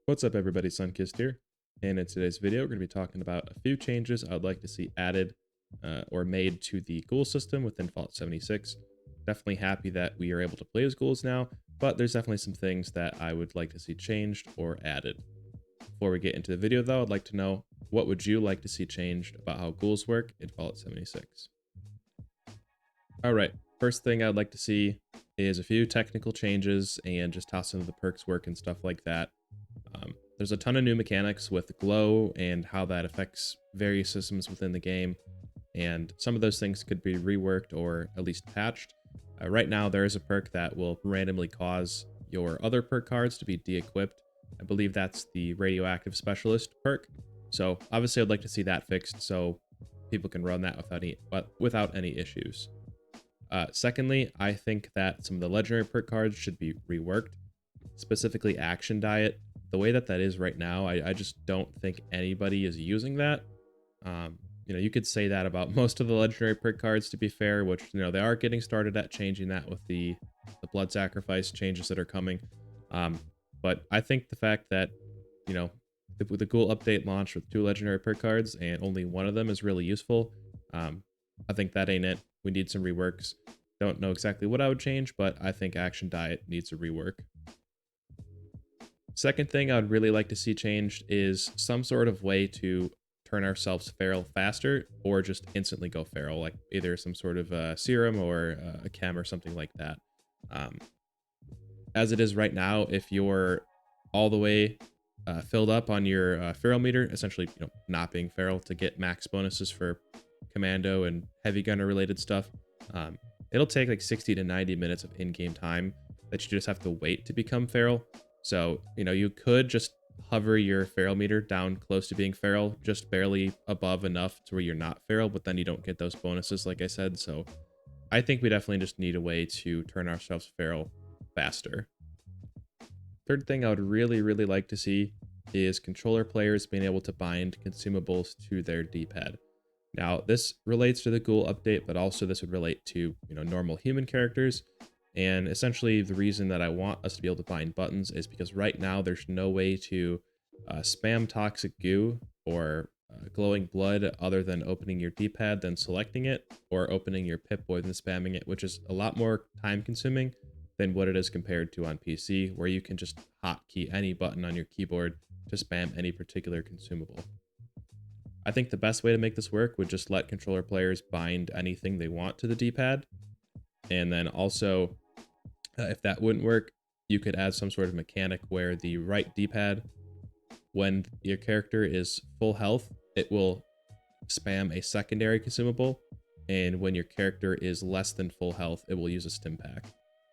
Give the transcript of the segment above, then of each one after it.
What's up everybody, Sunkissed here, and in today's video we're going to be talking about a few changes I'd like to see added or made to the Ghoul system within Fallout 76. Definitely happy that we are able to play as Ghouls now, but there's definitely some things that I would like to see changed or added. Before we get into the video though, I'd like to know, what would you like to see changed about how Ghouls work in Fallout 76? Alright, first thing I'd like to see is a few technical changes and just how some of the perks work and stuff like that. There's a ton of new mechanics with glow and how that affects various systems within the game, and some of those things could be reworked or at least patched. Right now, there is a perk that will randomly cause your other perk cards to be de-equipped. I believe that's the radioactive specialist perk. So obviously, I'd like to see that fixed so people can run that without any issues. Secondly, I think that some of the legendary perk cards should be reworked, specifically Action Diet. The way that is right now, I just don't think anybody is using that. You could say that about most of the legendary perk cards, to be fair, which, they are getting started at changing that with the blood sacrifice changes that are coming. But I think the fact that, the Ghoul update launched with 2 legendary perk cards and only one of them is really useful. I think that ain't it. We need some reworks. Don't know exactly what I would change, but I think Action Diet needs a rework. Second thing I'd really like to see changed is some sort of way to turn ourselves feral faster or just instantly go feral, like either some sort of serum or a chem or something like that. As it is right now, if you're all the way filled up on your feral meter, essentially not being feral to get max bonuses for commando and heavy gunner related stuff, it'll take like 60 to 90 minutes of in-game time that you just have to wait to become feral. So, you could just hover your feral meter down close to being feral, just barely above enough to where you're not feral, but then you don't get those bonuses, like I said. So I think we definitely just need a way to turn ourselves feral faster. Third thing I would really like to see is controller players being able to bind consumables to their D-pad. Now, this relates to the Ghoul update, but also this would relate to, normal human characters. And essentially, the reason that I want us to be able to bind buttons is because right now there's no way to spam toxic goo or glowing blood other than opening your D-pad, then selecting it, or opening your Pip-Boy and spamming it, which is a lot more time consuming than what it is compared to on PC, where you can just hotkey any button on your keyboard to spam any particular consumable. I think the best way to make this work would just let controller players bind anything they want to the D-pad, and then also, if that wouldn't work, you could add some sort of mechanic where the right D-pad, when your character is full health, it will spam a secondary consumable, and when your character is less than full health, it will use a stim pack.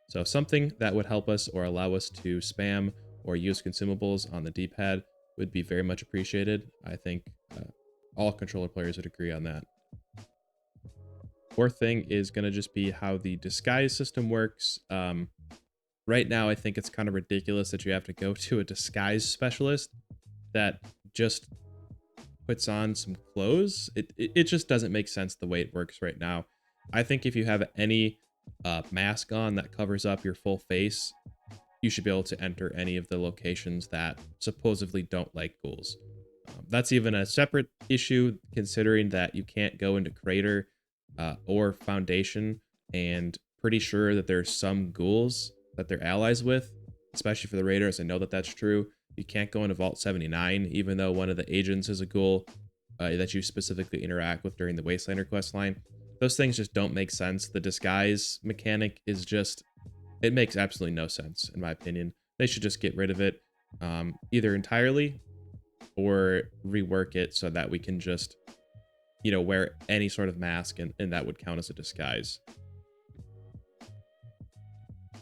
So something that would help us or allow us to spam or use consumables on the D-pad would be very much appreciated. I think all controller players would agree on that. Fourth thing is going to just be how the disguise system works. Right now, I think it's kind of ridiculous that you have to go to a disguise specialist that just puts on some clothes. It just doesn't make sense the way it works right now. I think if you have any mask on that covers up your full face, you should be able to enter any of the locations that supposedly don't like ghouls. That's even a separate issue, considering that you can't go into Crater or Foundation, and pretty sure that there's some ghouls that they're allies with, especially for the raiders. I know that that's true. You can't go into Vault 79, even though one of the agents is a ghoul that you specifically interact with during the Wastelander quest line. Those things just don't make sense. The disguise mechanic is just, it makes absolutely no sense, in my opinion. They should just get rid of it, either entirely or rework it so that we can just, wear any sort of mask and that would count as a disguise.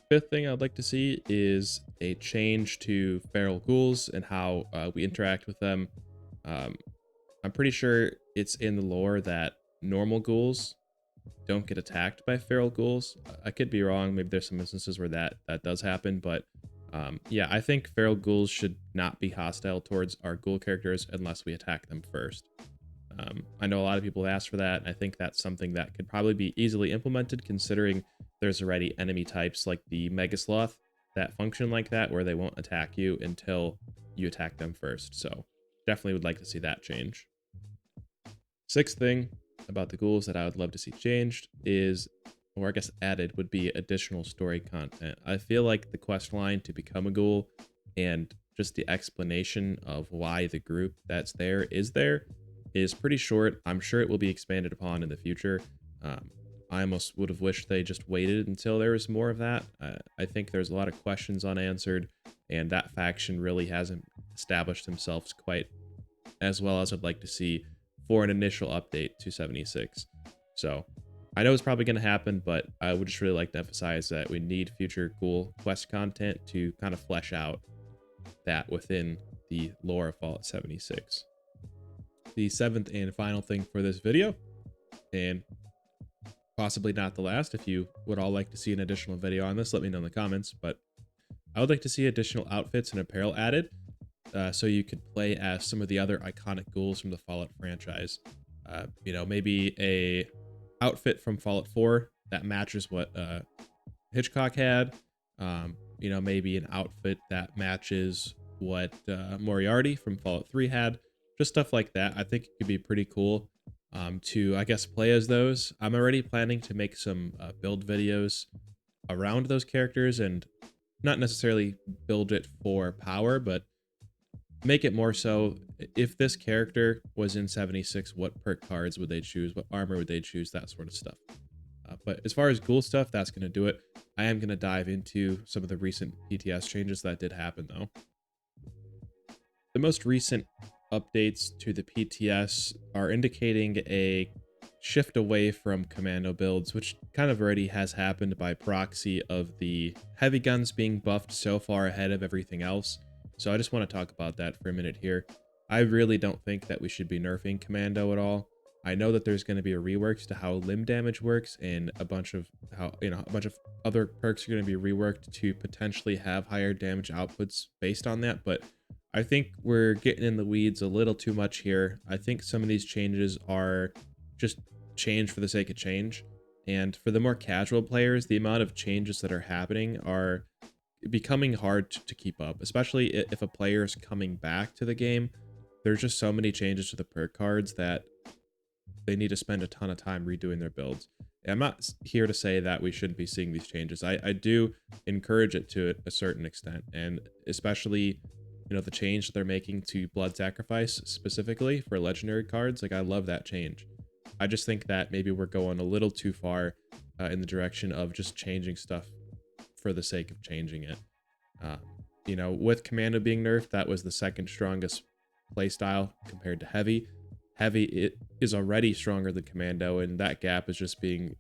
Fifth thing I'd like to see is a change to feral ghouls and how we interact with them. I'm pretty sure it's in the lore that normal ghouls don't get attacked by feral ghouls. I could be wrong. Maybe there's some instances where that does happen, but yeah, I think feral ghouls should not be hostile towards our ghoul characters unless we attack them first. I know a lot of people ask for that, and I think that's something that could probably be easily implemented, considering there's already enemy types like the Mega Sloth that function like that, where they won't attack you until you attack them first. So definitely would like to see that change. Sixth thing about the ghouls that I would love to see changed is, or I guess added, would be additional story content. I feel like the quest line to become a ghoul and just the explanation of why the group that's there is pretty short. I'm sure it will be expanded upon in the future. I almost would have wished they just waited until there was more of that. I think there's a lot of questions unanswered, and that faction really hasn't established themselves quite as well as I'd like to see for an initial update to 76. So I know it's probably going to happen, but I would just really like to emphasize that we need future Ghoul quest content to kind of flesh out that within the lore of Fallout 76. The seventh and final thing for this video, and possibly not the last, if you would all like to see an additional video on this, let me know in the comments, but I would like to see additional outfits and apparel added, so you could play as some of the other iconic ghouls from the Fallout franchise. Maybe a outfit from Fallout 4 that matches what Hitchcock had. Maybe an outfit that matches what Moriarty from Fallout 3 had. Just stuff like that. I think it could be pretty cool to, I guess, play as those. I'm already planning to make some build videos around those characters, and not necessarily build it for power, but make it more so if this character was in 76, what perk cards would they choose, what armor would they choose, that sort of stuff. But as far as Ghoul stuff, that's going to do it. I am going to dive into some of the recent PTS changes that did happen, though. The most recent updates to the PTS are indicating a shift away from commando builds, which kind of already has happened by proxy of the heavy guns being buffed so far ahead of everything else. So I just want to talk about that for a minute here. I really don't think that we should be nerfing commando at all. I know that there's going to be a reworks to how limb damage works, and a bunch of other perks are going to be reworked to potentially have higher damage outputs based on that, but I think we're getting in the weeds a little too much here. I think some of these changes are just change for the sake of change, and for the more casual players, the amount of changes that are happening are becoming hard to keep up, especially if a player is coming back to the game. There's just so many changes to the perk cards that they need to spend a ton of time redoing their builds. I'm not here to say that we shouldn't be seeing these changes. I do encourage it to a certain extent, and especially the change that they're making to blood sacrifice specifically for legendary cards. Like, I love that change. I just think that maybe we're going a little too far in the direction of just changing stuff for the sake of changing it. With Commando being nerfed, that was the second strongest playstyle compared to Heavy. Heavy, it is already stronger than Commando, and that gap is just being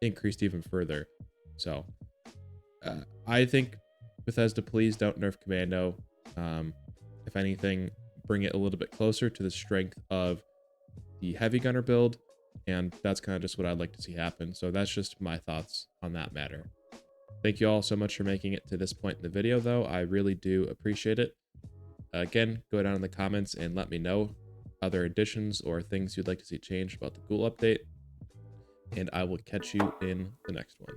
increased even further. So I think Bethesda, please don't nerf Commando. If anything, bring it a little bit closer to the strength of the Heavy Gunner build, and that's kind of just what I'd like to see happen. So that's just my thoughts on that matter. Thank you all so much for making it to this point in the video, though. I really do appreciate it. Again, go down in the comments and let me know other additions or things you'd like to see changed about the Ghoul update, and I will catch you in the next one.